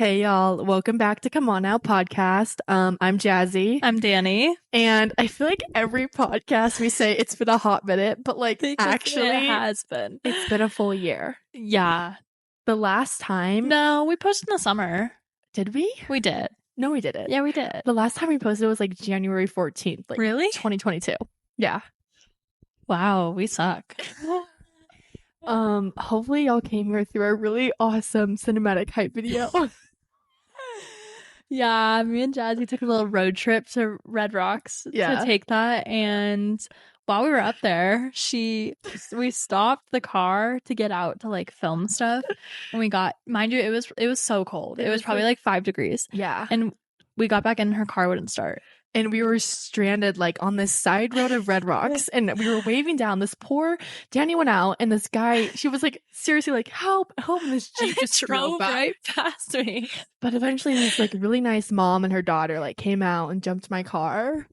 Hey y'all, welcome back to Come On Now podcast. I'm Jazzy. I'm Dani. And I feel like every podcast we say it's been a hot minute, but like actually it has been. It's been a full year. Yeah. The last time No, we posted in the summer. Did we? We did. No, we didn't. Yeah, we did. The last time we posted was like January 14th. Like really? 2022. Yeah. Wow, we suck. Hopefully y'all came here through a really awesome cinematic hype video. Yeah, me and Jazzy took a little road trip to Red Rocks to take that, and while we were up there, we stopped the car to get out to like film stuff, and we got, mind you, it was so cold. It was probably like 5 degrees. Yeah. And we got back in, her car wouldn't start. And we were stranded like on this side road of Red Rocks, and we were waving down. This poor Dani went out, and this guy, she was like, seriously, like, help, help. And this Jeep just drove right past me. But eventually this like really nice mom and her daughter like came out and jumped my car.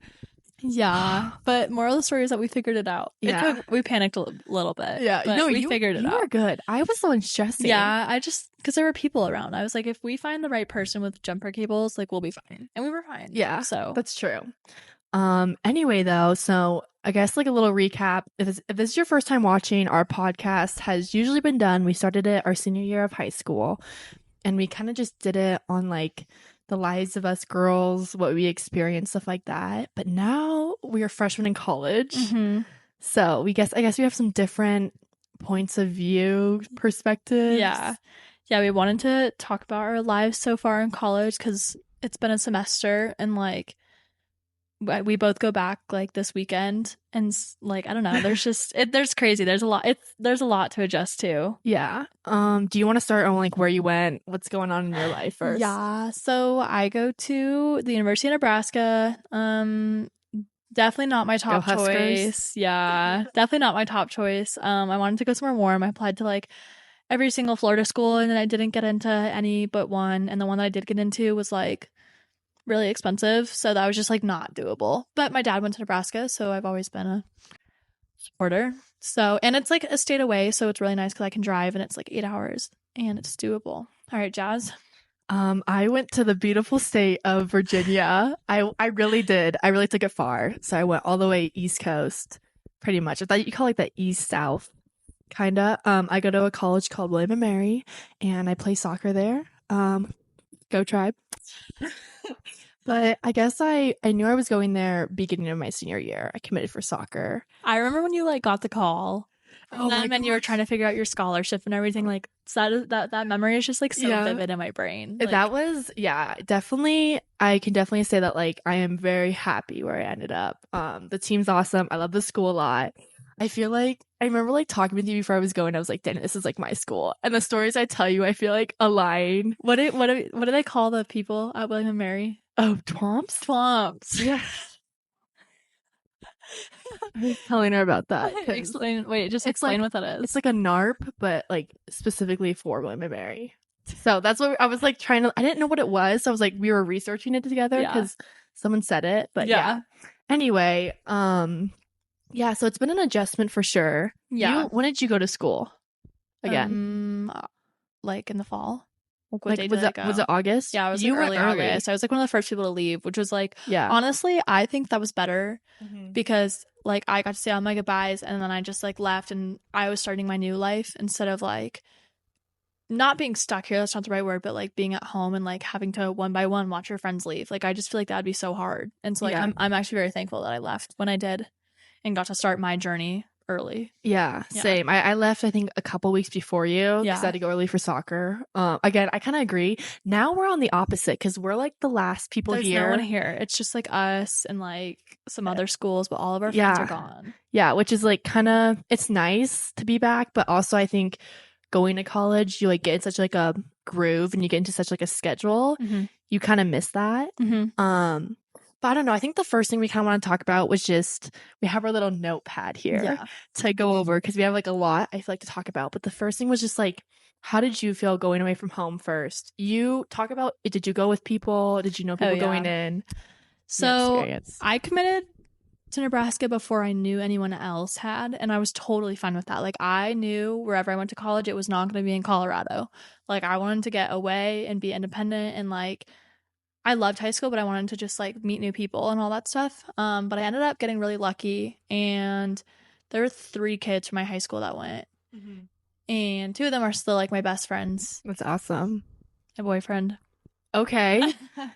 Yeah, but moral of the story is that we figured it out. Yeah. We panicked a little bit. Yeah, but we figured it out. You were good. I was the one stressing. Yeah, because there were people around. I was like, if we find the right person with jumper cables, like we'll be fine, and we were fine. Yeah, so that's true. Anyway, though, so I guess like a little recap. If this is your first time watching, our podcast has usually been done. We started it our senior year of high school, and we kind of just did it on like the lives of us girls, what we experienced, stuff like that. But now we are freshmen in college. Mm-hmm. So I guess we have some different points of view, perspectives. Yeah. We wanted to talk about our lives so far in college because it's been a semester, and like we both go back like this weekend, and like I don't know, there's just there's crazy. There's a lot to adjust to. Yeah. Do you want to start on like where you went? What's going on in your life first? Yeah. So I go to the University of Nebraska. Definitely not my top choice. Yeah. Definitely not my top choice. I wanted to go somewhere warm. I applied to like every single Florida school, and then I didn't get into any but one. And the one that I did get into was like really expensive, so that was just like not doable. But my dad went to Nebraska, so I've always been a supporter. So, and it's like a state away, so it's really nice because I can drive, and it's like 8 hours, and it's doable. All right, Jazz. I went to the beautiful state of Virginia. I really did. I really took it far. So I went all the way East Coast, pretty much. I thought you call like the East South, kinda. I go to a college called William and Mary, and I play soccer there. Go Tribe. But I guess I knew I was going there beginning of my senior year. I committed for soccer. I remember when you like got the call. And then you were trying to figure out your scholarship and everything. Like that memory is just like so vivid in my brain. Like, that was definitely. I can definitely say that like I am very happy where I ended up. The team's awesome. I love the school a lot. I feel like I remember like talking with you before I was going. I was like, "Dang, this is like my school." And the stories I tell you, I feel like align. What do they call the people at William and Mary? Oh, twomps. Twomps. Yeah. I was telling her about that. Explain what that is. It's like a NARP, but like specifically for William and Mary. So that's what I was like trying to. I didn't know what it was. So I was like, we were researching it together because someone said it. But yeah. Anyway, yeah. So it's been an adjustment for sure. Yeah. When did you go to school again? Like in the fall. Was it August? Yeah, I was like early August. I was like one of the first people to leave, which was like, honestly, I think that was better because like I got to say all my goodbyes, and then I just like left, and I was starting my new life instead of like not being stuck here. That's not the right word, but like being at home and like having to one by one watch your friends leave. Like I just feel like that'd be so hard, and so like I'm actually very thankful that I left when I did and got to start my journey early. Yeah, same. I left I think a couple weeks before you because I had to go early for soccer. Again, I kind of agree. Now we're on the opposite because we're like the last people here. There's no one here. It's just like us and like some other schools, but all of our friends are gone. Yeah, which is like kind of, it's nice to be back, but also I think going to college, you like get in such like a groove and you get into such like a schedule. You kind of miss that. But I don't know. I think the first thing we kind of want to talk about was just, we have our little notepad here to go over because we have like a lot I feel like to talk about. But the first thing was just like, how did you feel going away from home first? You talk about, did you go with people? Did you know people going in? So I committed to Nebraska before I knew anyone else had, and I was totally fine with that. Like, I knew wherever I went to college, it was not going to be in Colorado. Like, I wanted to get away and be independent, and like, I loved high school, but I wanted to just like meet new people and all that stuff. But I ended up getting really lucky, and there were 3 kids from my high school that went, and 2 of them are still like my best friends. That's awesome. My boyfriend. Okay.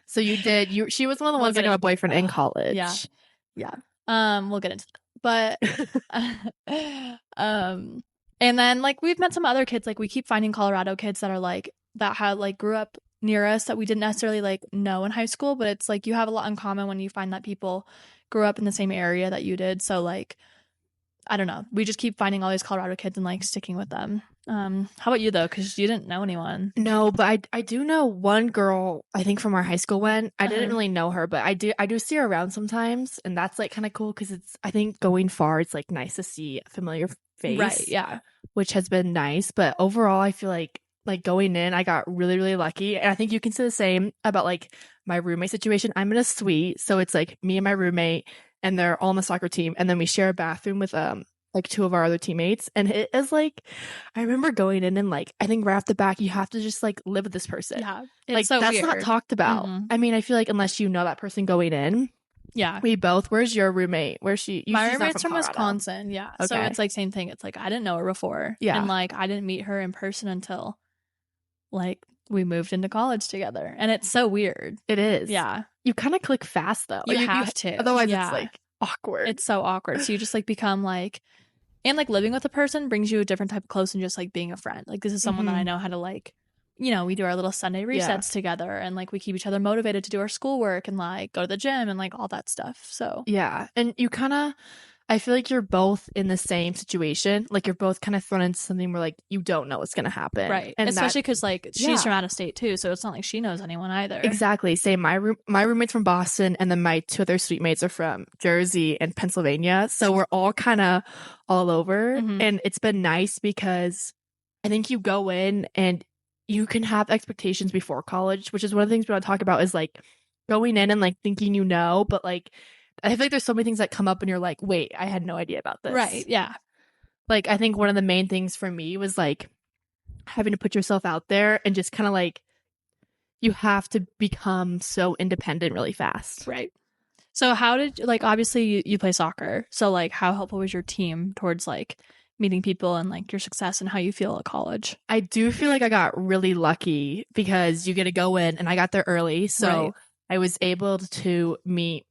So she was one of the ones that got a boyfriend in college. Yeah. We'll get into that. But and then like we've met some other kids. Like we keep finding Colorado kids that are like that had like grew up near us that we didn't necessarily like know in high school, but it's like you have a lot in common when you find that people grew up in the same area that you did. So like I don't know. We just keep finding all these Colorado kids and like sticking with them. How about you though? Because you didn't know anyone. No, but I do know one girl, I think from our high school when I didn't really know her, but I do see her around sometimes, and that's like kind of cool because it's I think going far it's like nice to see a familiar face. Right, yeah. Which has been nice, but overall I feel like going in I got really, really lucky. And I think you can say the same about like my roommate situation. I'm in a suite, so it's like me and my roommate, and they're all on the soccer team, and then we share a bathroom with like 2 of our other teammates. And it is like I remember going in and like I think right off the back you have to just like live with this person. Yeah, it's like so that's weird. Not talked about. I mean, I feel like unless you know that person going in. Yeah, we both. Where's your roommate? Where's she? My roommate's from Wisconsin. Yeah, okay. So it's like same thing. It's like I didn't know her before. Yeah, and like I didn't meet her in person until like we moved into college together, and it's so weird. It is. Yeah, you kind of click fast though. You have to, otherwise it's like awkward. It's so awkward. So you just like become like, and like living with a person brings you a different type of close than just like being a friend. Like this is someone that I know how to like, you know, we do our little Sunday resets together, and like we keep each other motivated to do our schoolwork and like go to the gym and like all that stuff. So yeah, and you kind of, I feel like you're both in the same situation. Like you're both kind of thrown into something where like you don't know what's gonna happen, right? And especially because like she's from out of state too, so it's not like she knows anyone either. Exactly. Same. My roommate's from Boston, and then my 2 other suite mates are from Jersey and Pennsylvania. So we're all kind of all over, and it's been nice because I think you go in and you can have expectations before college, which is one of the things we want to talk about is like going in and like thinking you know, but like I feel like there's so many things that come up and you're like, wait, I had no idea about this. Right. Yeah. Like I think one of the main things for me was like having to put yourself out there and just kind of like you have to become so independent really fast. Right. So how did like obviously you play soccer. So like how helpful was your team towards like meeting people and like your success and how you feel at college? I do feel like I got really lucky because you get to go in and I got there early. So I was able to meet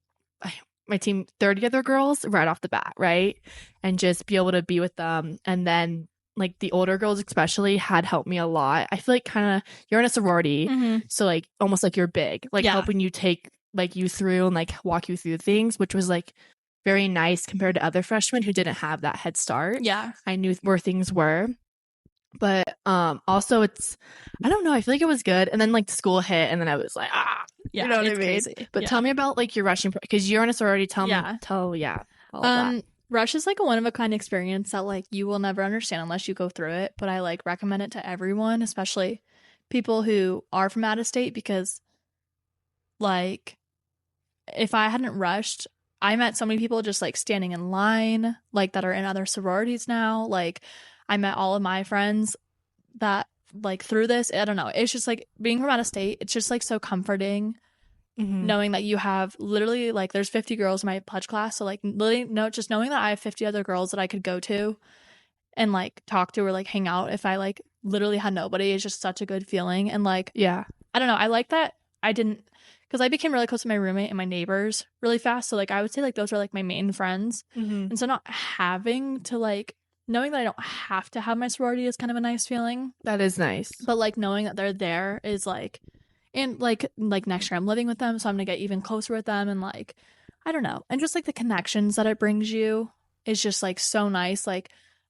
my team 30 other girls right off the bat, right? And just be able to be with them. And then like the older girls especially had helped me a lot. I feel like kind of you're in a sorority, so like almost like you're big, like helping you take like you through and like walk you through things, which was like very nice compared to other freshmen who didn't have that head start. Yeah, I knew where things were. But also it's I don't know, I feel like it was good. And then like school hit and then I was like, you know what I mean? Crazy. But tell me about like your rushing because you're in a sorority. Tell me all of that. Rush is like a one-of-a-kind experience that like you will never understand unless you go through it, but I like recommend it to everyone, especially people who are from out of state, because like if I hadn't rushed, I met so many people just like standing in line like that are in other sororities now. Like I met all of my friends that like through this. I don't know, it's just like being from out of state, it's just like so comforting knowing that you have literally like there's 50 girls in my pledge class, so like literally just knowing that I have 50 other girls that I could go to and like talk to or like hang out if I like literally had nobody is just such a good feeling. And like I don't know, I like that I didn't, because I became really close to my roommate and my neighbors really fast, so like I would say like those are like my main friends. And so not having to like knowing that I don't have to have my sorority is kind of a nice feeling. That is nice. But like knowing that they're there is like, and like next year I'm living with them, so I'm gonna get even closer with them. And like I don't know, and just like the connections that it brings you is just like so nice. Like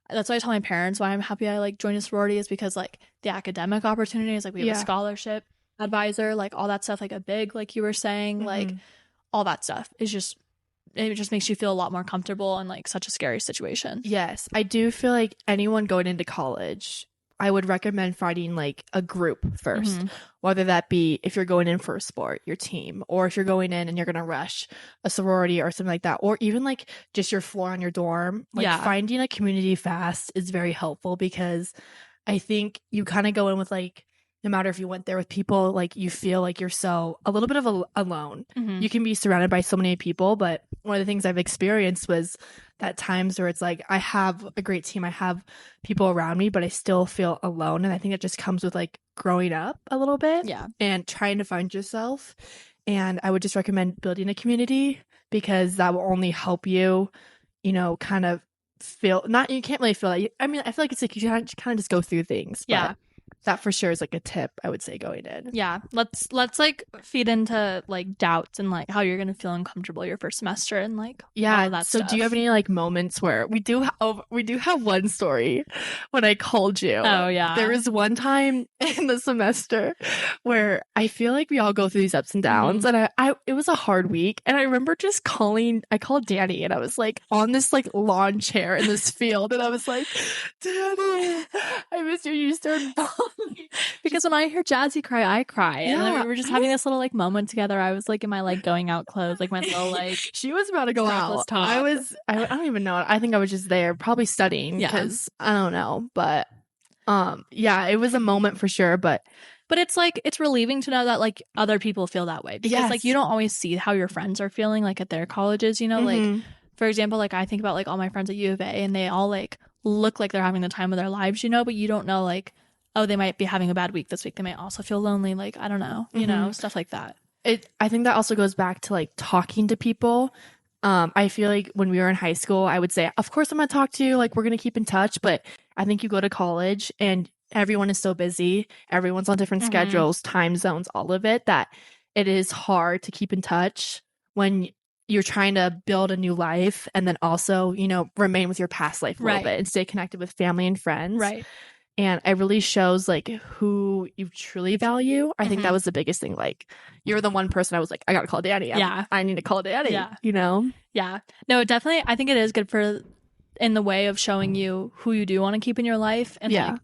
that's why I tell my parents why I'm happy I like joined a sorority is because like the academic opportunities, like we have a scholarship advisor, like all that stuff, like a big, like you were saying, like all that stuff is just, it just makes you feel a lot more comfortable in like such a scary situation. Yes, I do feel like anyone going into college, I would recommend finding like a group first, whether that be if you're going in for a sport, your team, or if you're going in and you're going to rush a sorority or something like that, or even like just your floor on your dorm. Like finding a community fast is very helpful, because I think you kind of go in with like, no matter if you went there with people, like you feel like you're a little bit of alone. You can be surrounded by so many people, but one of the things I've experienced was that times where it's like, I have a great team, I have people around me, but I still feel alone. And I think it just comes with like growing up a little bit and trying to find yourself. And I would just recommend building a community, because that will only help you, you know, kind of feel, not, you can't really feel that. I mean, I feel like it's like you kind of just go through things. But that for sure is like a tip I would say going in. Yeah. Let's like feed into like doubts and like how you're going to feel uncomfortable your first semester and like all of that so stuff. do you have any like moments where we do have one story when I called you? Oh yeah. There was one time in the semester where I feel like we all go through these ups and downs, and I it was a hard week, and I remember just I called Dani, and I was like on this like lawn chair in this field, and I was like, Dani, I miss you. You started bawling. Because when I hear Jazzy cry, I cry. And then we were just having this little like moment together. I was like in my like going out clothes, like my little like she was about to go out. Top. I don't even know. I think I was just there probably studying, because I don't know. But it was a moment for sure. But it's like, it's relieving to know that like other people feel that way, because like you don't always see how your friends are feeling like at their colleges, you know, like for example, like I think about like all my friends at U of A, and they all like look like they're having the time of their lives, you know, but you don't know like, oh, they might be having a bad week this week. They might also feel lonely. Like, I don't know, you know, stuff like that. I think that also goes back to like talking to people. I feel like when we were in high school, I would say, of course I'm going to talk to you. Like, we're going to keep in touch. But I think you go to college and everyone is so busy. Everyone's on different schedules, time zones, all of it, that it is hard to keep in touch when you're trying to build a new life, and then also, you know, remain with your past life a little bit and stay connected with family and friends. Right. And it really shows like who you truly value. I think that was the biggest thing. Like, you're the one person I was like, I gotta call Dani. I need to call Dani. You know? Yeah. No, definitely. I think it is good for in the way of showing you who you do want to keep in your life. And like,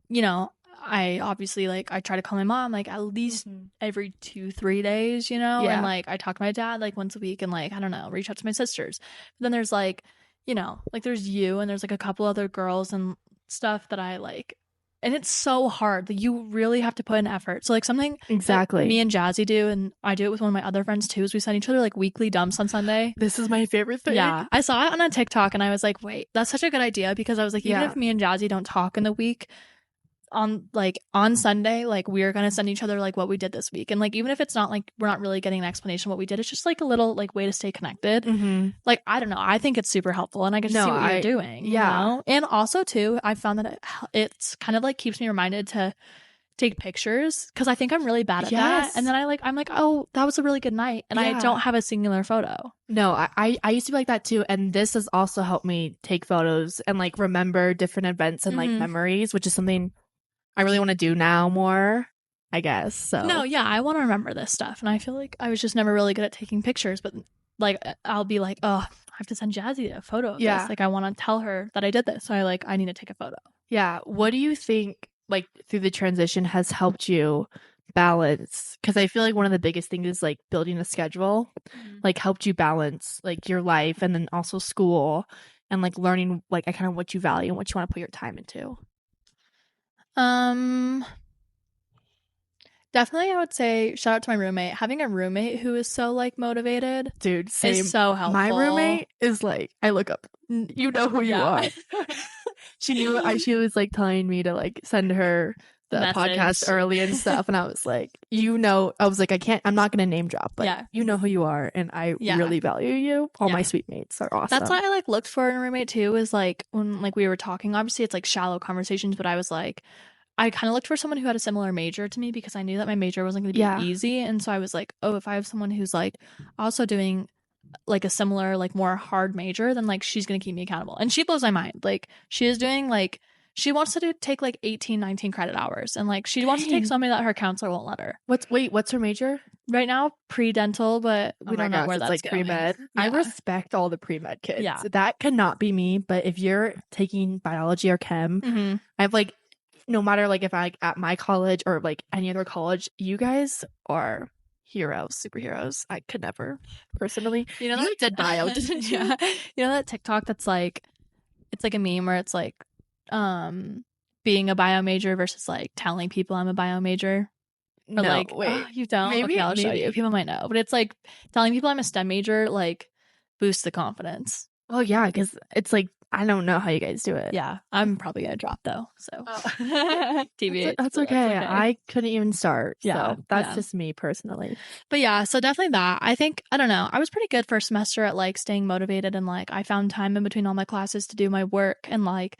you know, I obviously like I try to call my mom like at least every 2-3 days, you know, and like I talk to my dad like once a week, and like I don't know, reach out to my sisters. But then there's like, you know, like there's you, and there's like a couple other girls and stuff that I like, and it's so hard. Like, you really have to put in effort. So like something exactly me and Jazzy do, and I do it with one of my other friends too, is we send each other like weekly dumps on Sunday. This is my favorite thing. Yeah, I saw it on a TikTok and I was like, wait, that's such a good idea, because I was like, even if me and Jazzy don't talk in the week, on Sunday, like we're gonna send each other like what we did this week, and like even if it's not like we're not really getting an explanation of what we did, it's just like a little like way to stay connected. Like, I don't know, I think it's super helpful, and I get to see what you're doing. You know? And also too, I found that it's kind of like keeps me reminded to take pictures, because I think I'm really bad at that, and then I'm like, oh, that was a really good night, and I don't have a singular photo. No, I used to be like that too, and this has also helped me take photos and like remember different events and like memories, which is something I really want to do now more, I guess. So no, I want to remember this stuff, and I feel like I was just never really good at taking pictures. But like, I'll be like, oh, I have to send Jazzy a photo of this. Like, I want to tell her that I did this, so I need to take a photo. Yeah. What do you think like through the transition has helped you balance? Because I feel like one of the biggest things is like building a schedule, like helped you balance like your life and then also school, and like learning like kind of what you value and what you want to put your time into. Definitely I would say shout out to my roommate. Having a roommate who is so like motivated, dude, same. Is so helpful. My roommate is like, I look up, you know who you are. She knew she was like telling me to like send her the podcast early and stuff, and I was like, you know, I was like, I'm not gonna name drop, but you know who you are, and I really value you. All my sweet mates are awesome. That's why I like looked for in a roommate too, is like when like we were talking, obviously it's like shallow conversations, but I was like, I kind of looked for someone who had a similar major to me, because I knew that my major wasn't going to be easy, and so I was like, oh, if I have someone who's like also doing like a similar like more hard major, then like she's going to keep me accountable. And she blows my mind. Like, she is doing like, she wants to take like 18-19 credit hours, and like she wants to take something that her counselor won't let her. What's her major right now? Pre-dental, but we don't know where that's like going. Pre-med. I respect all the pre-med kids. That cannot be me, but if you're taking biology or chem, I have like no matter like if I like at my college or like any other college, you guys are heroes, superheroes. I could never personally. You know, you did bio, didn't you? Yeah. You know that TikTok that's like, it's like a meme where it's like, being a bio major versus like telling people I'm a bio major. Or No, like, wait. oh, you don't? Maybe, Okay, I'll show maybe. you. People might know. But it's like telling people I'm a STEM major, like, boosts the confidence. Oh, yeah, because it's like, I don't know how you guys do it. Yeah, I'm probably going to drop, though. So, TBH. That's okay. I couldn't even start. Yeah. So that's just me personally. But yeah, so definitely that. I think, I don't know, I was pretty good first semester at like staying motivated and like I found time in between all my classes to do my work and like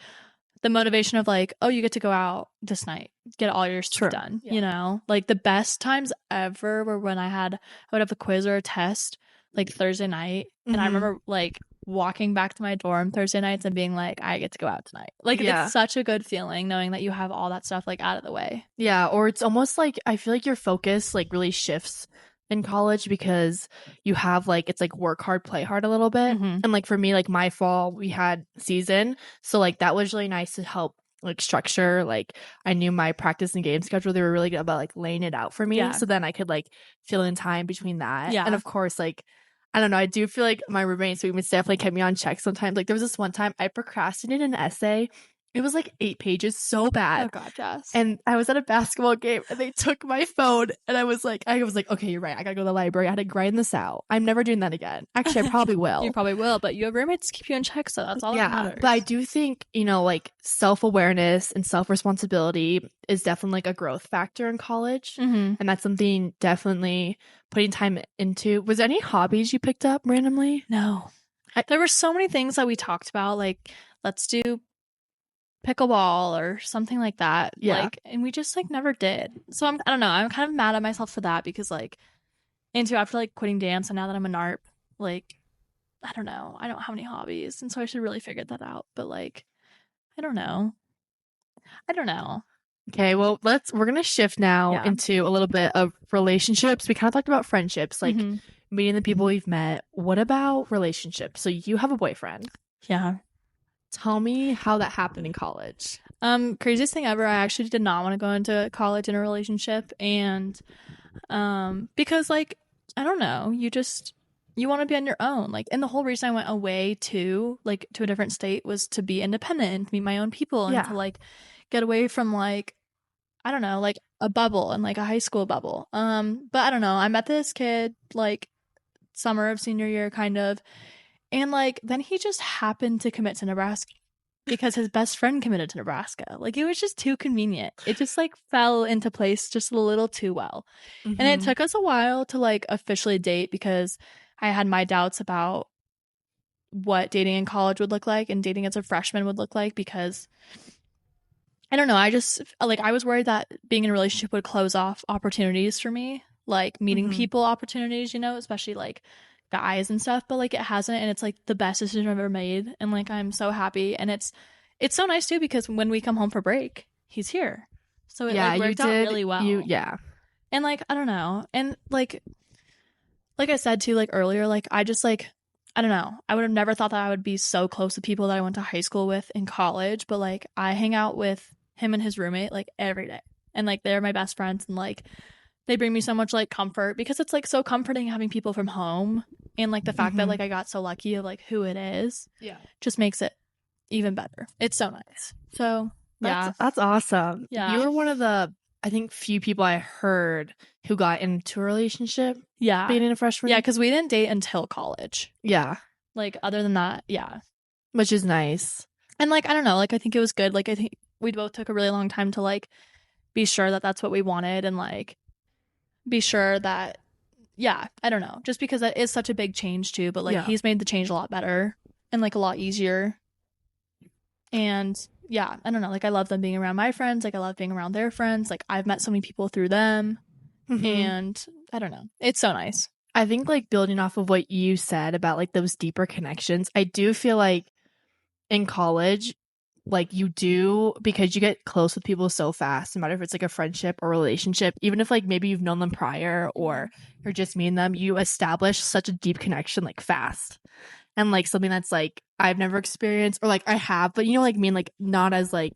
the motivation of like, oh, you get to go out this night, get all your stuff done, you know? Like the best times ever were when I would have a quiz or a test like Thursday night. And I remember like walking back to my dorm Thursday nights and being like, I get to go out tonight. Like it's such a good feeling knowing that you have all that stuff like out of the way. Yeah, or it's almost like I feel like your focus like really shifts in college because you have like it's like work hard, play hard a little bit. And like for me, like my fall we had season, so like that was really nice to help like structure. Like I knew my practice and game schedule, they were really good about like laying it out for me, so then I could like fill in time between that. And of course, like I don't know, I do feel like my roommates definitely kept me on check sometimes. Like there was this one time I procrastinated an essay. It was like 8 pages, so bad. Oh god, yes. And I was at a basketball game and they took my phone and I was like, okay, you're right. I gotta go to the library. I had to grind this out. I'm never doing that again. Actually, I probably will. You probably will, but you have roommates to keep you in check, so that's all that matters. But I do think, you know, like self-awareness and self-responsibility is definitely like a growth factor in college. And that's something definitely putting time into. Was there any hobbies you picked up randomly? No. There were so many things that we talked about, like let's do pickleball or something like that. Like, and we just like never did. So I don't know, I'm kind of mad at myself for that because like after like quitting dance and now that I'm a NARP, like I don't know, I don't have any hobbies, and so I should really figure that out. But like I don't know. Okay, well we're gonna shift now into a little bit of relationships. We kind of talked about friendships, like meeting the people we've met. What about relationships? So you have a boyfriend. Yeah. Tell me how that happened in college. Craziest thing ever. I actually did not want to go into college in a relationship, and because like I don't know, you want to be on your own. Like, and the whole reason I went away to a different state was to be independent and to meet my own people and to like get away from like I don't know, like a bubble and like a high school bubble. But I don't know. I met this kid like summer of senior year kind of. And, like, then he just happened to commit to Nebraska because his best friend committed to Nebraska. Like, it was just too convenient. It just, like, fell into place just a little too well. And it took us a while to, like, officially date because I had my doubts about what dating in college would look like and dating as a freshman would look like because, I don't know, I just, like, I was worried that being in a relationship would close off opportunities for me, like, meeting people opportunities, you know, especially, like, guys and stuff, but like it hasn't, and it's like the best decision I've ever made, and like I'm so happy, and it's so nice too because when we come home for break he's here, so it like worked out really well. And like I don't know, and like I said too like earlier, like I just like I don't know, I would have never thought that I would be so close to people that I went to high school with in college, but like I hang out with him and his roommate like every day, and like they're my best friends, and like they bring me so much like comfort because it's like so comforting having people from home, and like the fact that like I got so lucky of like who it is just makes it even better. It's so nice. So that's awesome. You were one of the I think few people I heard who got into a relationship being a freshman. Because we didn't date until college. Like other than that, which is nice. And like I don't know, like I think it was good. Like I think we both took a really long time to like be sure that that's what we wanted, and like be sure that I don't know, just because that is such a big change too, but like he's made the change a lot better and like a lot easier. And I don't know, like I love them being around my friends, like I love being around their friends, like I've met so many people through them. And I don't know, it's so nice. I think like building off of what you said about like those deeper connections, I do feel like in college like you do, because you get close with people so fast, no matter if it's like a friendship or relationship, even if like maybe you've known them prior or you're just meeting them, you establish such a deep connection like fast. And like something that's like I've never experienced, or like I have, but you know, like mean like not as like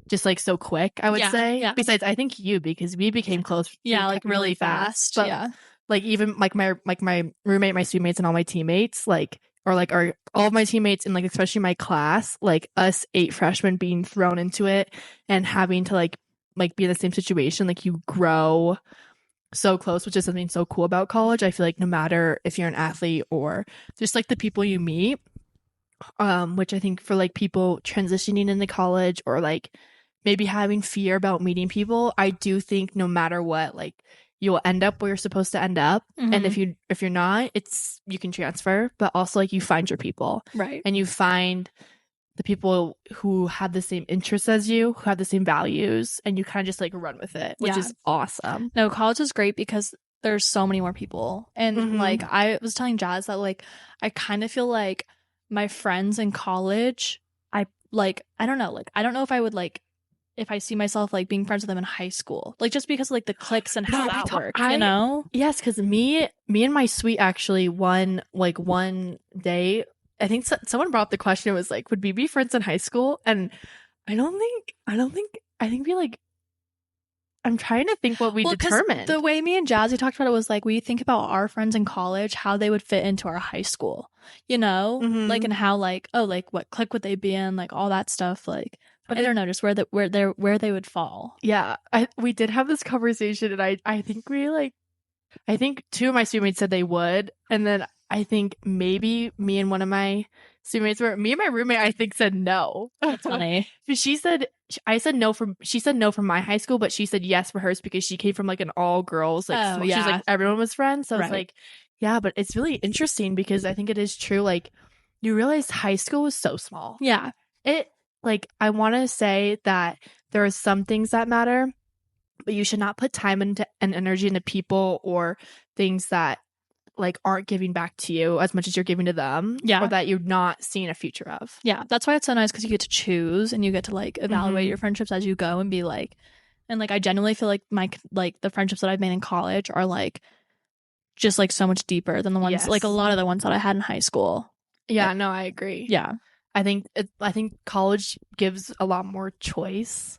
just like so quick, I would say. Yeah. Besides, I think you, because we became close. Yeah, like really fast. But like even like my roommate, my suite mates, and all my teammates, like or like all of my teammates and like especially my class, like us 8 freshmen being thrown into it and having to like be in the same situation, like you grow so close, which is something so cool about college. I feel like no matter if you're an athlete or just like the people you meet, which I think for like people transitioning into college or like maybe having fear about meeting people, I do think no matter what, like you'll end up where you're supposed to end up. And if you're not, you can transfer, but also like you find your people. Right. And you find the people who have the same interests as you, who have the same values, and you kind of just like run with it, which is awesome. No, college is great because there's so many more people. And like I was telling Jazz that like I kind of feel like my friends in college, I don't know if I would like if I see myself like being friends with them in high school, like just because like the cliques and how that works, you know? Yes, because me and my suite actually one day, I think someone brought up the question. It was like, would we be friends in high school? And I think we like. I'm trying to think what we determined. The way me and Jazzy talked about it was like we think about our friends in college, how they would fit into our high school, you know, like and how like like what clique would they be in, like all that stuff, like. But I don't know, just where they would fall. Yeah, we did have this conversation, and I think I think 2 of my students said they would, and then I think maybe me and one of my students me and my roommate I think said no. That's funny. She said no from my high school, but she said yes for hers because she came from like an all girls like she's like everyone was friends. So it's like yeah, but it's really interesting because I think it is true. Like you realize high school was so small. Yeah, like I want to say that there are some things that matter, but you should not put time and energy into people or things that like aren't giving back to you as much as you're giving to them, or that you're not seeing a future of. Yeah, that's why it's so nice because you get to choose and you get to like evaluate your friendships as you go and be like, and like I genuinely feel like the friendships that I've made in college are like just like so much deeper than the ones like a lot of the ones that I had in high school. Yeah, no, I agree. Yeah. I think college gives a lot more choice,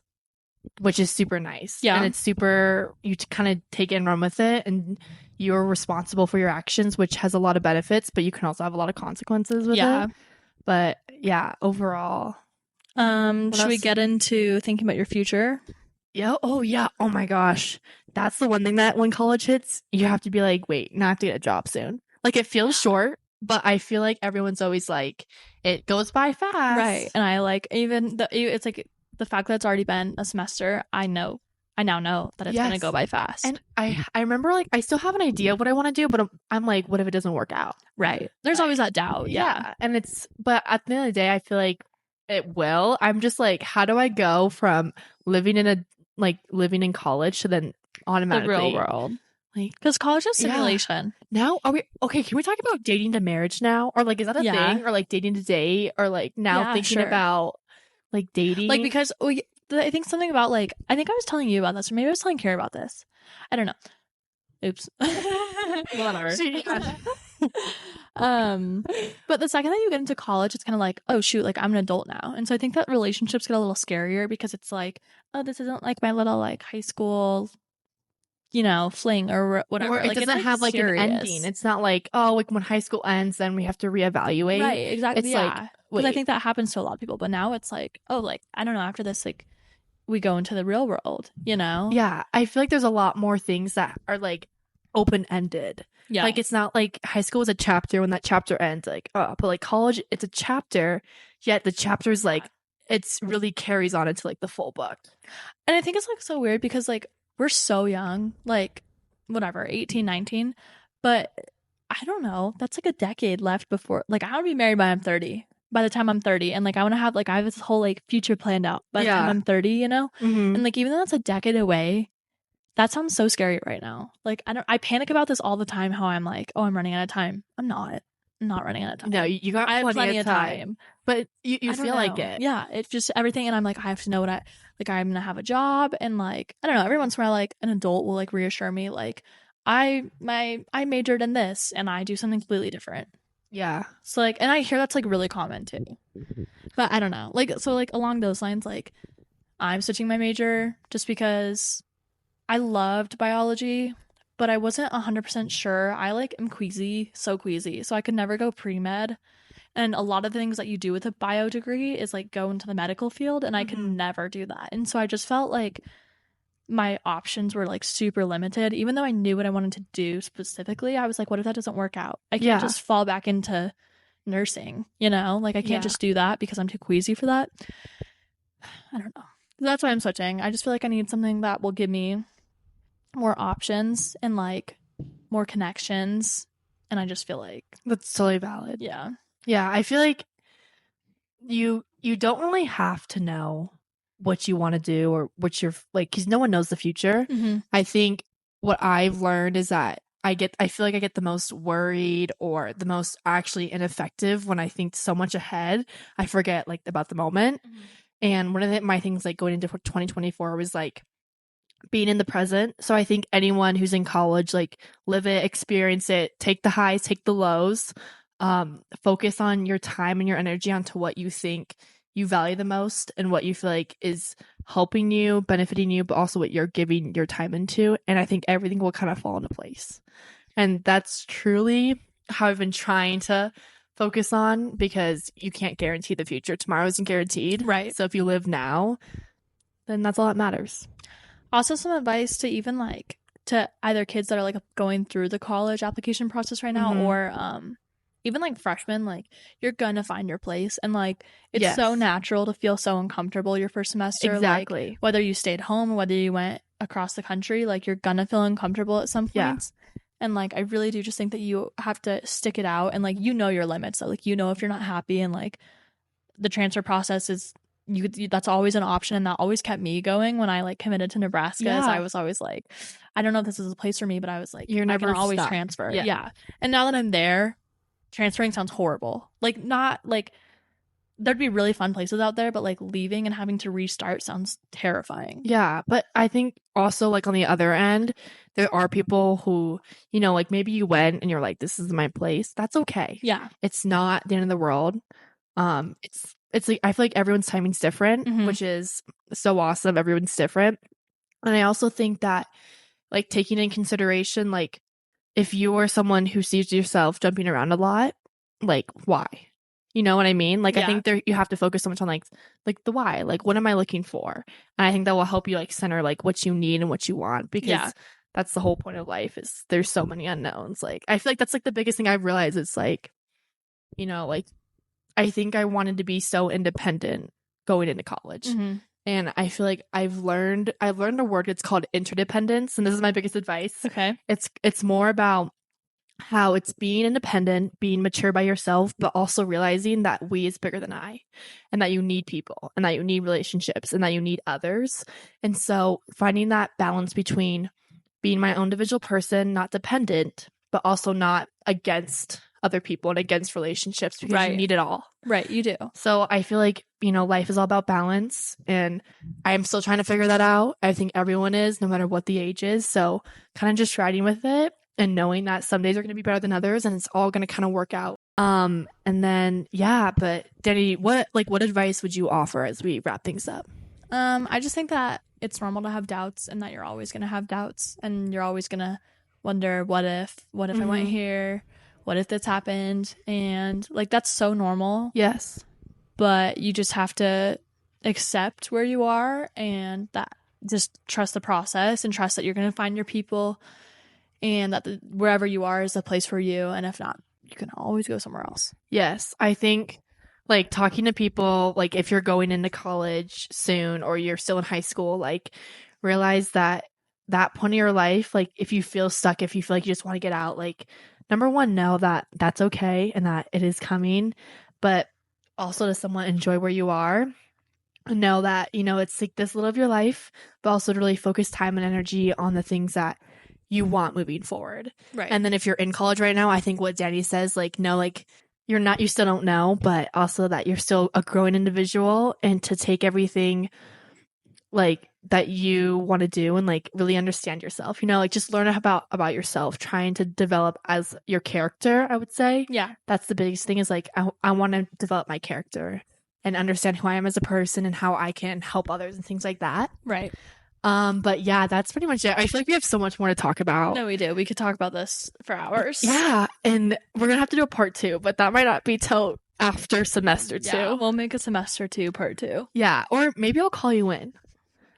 which is super nice. Yeah. And it's super, you kind of take it and run with it, and you're responsible for your actions, which has a lot of benefits, but you can also have a lot of consequences with it. But yeah, overall. Should we get into thinking about your future? Yeah. Oh yeah. Oh my gosh. That's the one thing that when college hits, you have to be like, wait, now I have to get a job soon. Like it feels short, but I feel like everyone's always like, it goes by fast. Right. And I like it's like the fact that it's already been a semester, I now know that it's going to go by fast. And I remember like I still have an idea of what I want to do, but I'm like, what if it doesn't work out? Right. There's always that doubt. Yeah. And but at the end of the day, I feel like it will. I'm just like, how do I go from living in college to then automatically the real world? Like, because college is simulation. Now, are we okay? Can we talk about dating to marriage now, or like is that a thing, or like dating to date, or like now thinking about like dating, like because I think something about like I think I was telling you about this, or maybe I was telling Kara about this. I don't know. Oops. Whatever. But the second that you get into college, it's kind of like, oh shoot, like I'm an adult now, and so I think that relationships get a little scarier because it's like, oh, this isn't like my little like high school, fling or whatever. Or it doesn't have like serious. An ending. It's not like, oh, like when high school ends, then we have to reevaluate. Right, exactly. It's like, because I think that happens to a lot of people. But now it's like, oh, like, I don't know, after this, like, we go into the real world, Yeah, I feel like there's a lot more things that are like open-ended. Yeah. Like it's not like high school is a chapter when that chapter ends, like, oh, but like college, it's a chapter, yet the chapter's like, it's really carries on into like the full book. And I think it's like so weird because like we're so young, like whatever, 18, 19, but I don't know, that's like a decade left before, like I want to be married by the time I'm 30, and like I want to have like I have this whole like future planned out by the time I'm 30, and like even though that's a decade away, that sounds so scary right now. Like I panic about this all the time, how I'm like, oh, I'm running out of time. I'm not running out of time. No, you got plenty of time. But you feel like it. Yeah, it's just everything, and I'm like, I have to know what I'm gonna have a job, and like I don't know, every once in a while like an adult will like reassure me like I majored in this and I do something completely different. Yeah. So like, and I hear that's like really common too. But I don't know. Like so like along those lines, like I'm switching my major just because I loved biology, but I wasn't 100% sure. I like am queasy, so queasy, so I could never go pre-med. And a lot of the things that you do with a bio degree is like go into the medical field, and I could never do that. And so I just felt like my options were like super limited. Even though I knew what I wanted to do specifically, I was like, what if that doesn't work out? I can't just fall back into nursing, you know? Like I can't just do that because I'm too queasy for that. I don't know. That's why I'm switching. I just feel like I need something that will give me more options and like more connections. And I just feel like that's totally valid. Yeah. Yeah, I feel like you don't really have to know what you want to do or what you're like, because no one knows the future. I think what I've learned is that I feel like I get the most worried or the most actually ineffective when I think so much ahead. I forget like about the moment. And one of my things like going into 2024 was like being in the present. So I think anyone who's in college, like live it, experience it, take the highs, take the lows, focus on your time and your energy onto what you think you value the most and what you feel like is helping you, benefiting you, but also what you're giving your time into. And I think everything will kind of fall into place. And that's truly how I've been trying to focus on, because you can't guarantee the future. Tomorrow isn't guaranteed. Right. So if you live now, then that's all that matters. Also, some advice to even like to either kids that are like going through the college application process right now, or even like freshmen, like you're gonna find your place, and like it's so natural to feel so uncomfortable your first semester. Exactly. Like, whether you stayed home or whether you went across the country, like you're gonna feel uncomfortable at some points. And like I really do just think that you have to stick it out, and like you know your limits. So like you know if you're not happy, and like the transfer process is that's always an option, and that always kept me going when I like committed to Nebraska. So I was always like, I don't know if this is a place for me, but I was like, you're never I can always stuck. transfer. And now that I'm there, transferring sounds horrible. Like not like there'd be really fun places out there, but like leaving and having to restart sounds terrifying. Yeah, but I think also like on the other end, there are people who, you know, like maybe you went and you're like, this is my place. That's okay. Yeah. It's not the end of the world. It's like I feel like everyone's timing's different, which is so awesome. Everyone's different. And I also think that like taking in consideration, like if you are someone who sees yourself jumping around a lot, like why? You know what I mean? Like I think you have to focus so much on like the why. Like what am I looking for? And I think that will help you like center like what you need and what you want, because that's the whole point of life, is there's so many unknowns. Like I feel like that's like the biggest thing I've realized. It's like, you know, like I think I wanted to be so independent going into college. And I feel like I've learned a word. It's called interdependence. And this is my biggest advice. Okay. It's more about how it's being independent, being mature by yourself, but also realizing that we is bigger than I, and that you need people, and that you need relationships, and that you need others. And so finding that balance between being my own individual person, not dependent, but also not against other people and against relationships, because you need it all. Right, you do. So I feel like, you know, life is all about balance, and I'm still trying to figure that out. I think everyone is, no matter what the age is. So kind of just riding with it and knowing that some days are going to be better than others, and it's all going to kind of work out. And then, but Dani, what advice would you offer as we wrap things up? I just think that it's normal to have doubts, and that you're always going to have doubts, and you're always going to wonder, what if I went here? What if this happened? And like, that's so normal. Yes. But you just have to accept where you are, and that just trust the process, and trust that you're going to find your people, and that wherever you are is the place for you. And if not, you can always go somewhere else. Yes. I think like talking to people, like if you're going into college soon or you're still in high school, like realize that point of your life, like if you feel stuck, if you feel like you just want to get out, like number one, know that that's okay and that it is coming, but also to somewhat enjoy where you are. Know that, you know, it's like this little of your life, but also to really focus time and energy on the things that you want moving forward. Right. And then if you're in college right now, I think what Dani says, like, no, like you still don't know, but also that you're still a growing individual, and to take everything like that you want to do and like really understand yourself, you know, like just learn about yourself, trying to develop as your character, I would say. Yeah. That's the biggest thing, is like, I want to develop my character. and understand who I am as a person and how I can help others and things like that. Right. But yeah, that's pretty much it. I feel like we have so much more to talk about. No, we do. We could talk about this for hours. Yeah, and we're gonna have to do a part 2, but that might not be till after semester 2. Yeah, we'll make a semester 2 part 2. Yeah, or maybe I'll call you in.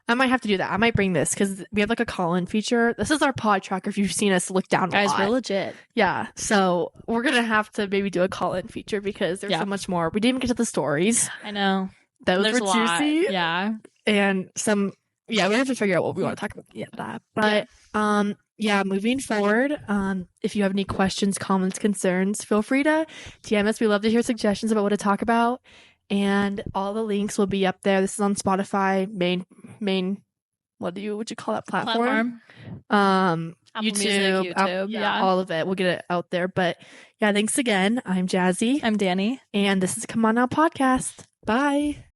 I might have to do that. I might bring this because we have like a call-in feature. This is our pod tracker. If you've seen us look down, guys, we're legit. Yeah, so we're gonna have to maybe do a call-in feature because there's so much more. We didn't even get to the stories. I know those were juicy. Yeah, and some. Yeah, we have to figure out what we want to talk about. Yeah, that. But moving forward, if you have any questions, comments, concerns, feel free to DM us. We love to hear suggestions about what to talk about. And all the links will be up there. This is on Spotify, main would you call that platform? Apple YouTube, Music, YouTube, all of it. We'll get it out there. But yeah, thanks again. I'm Jazzy. I'm Dani. And this is Come On Now Podcast. Bye.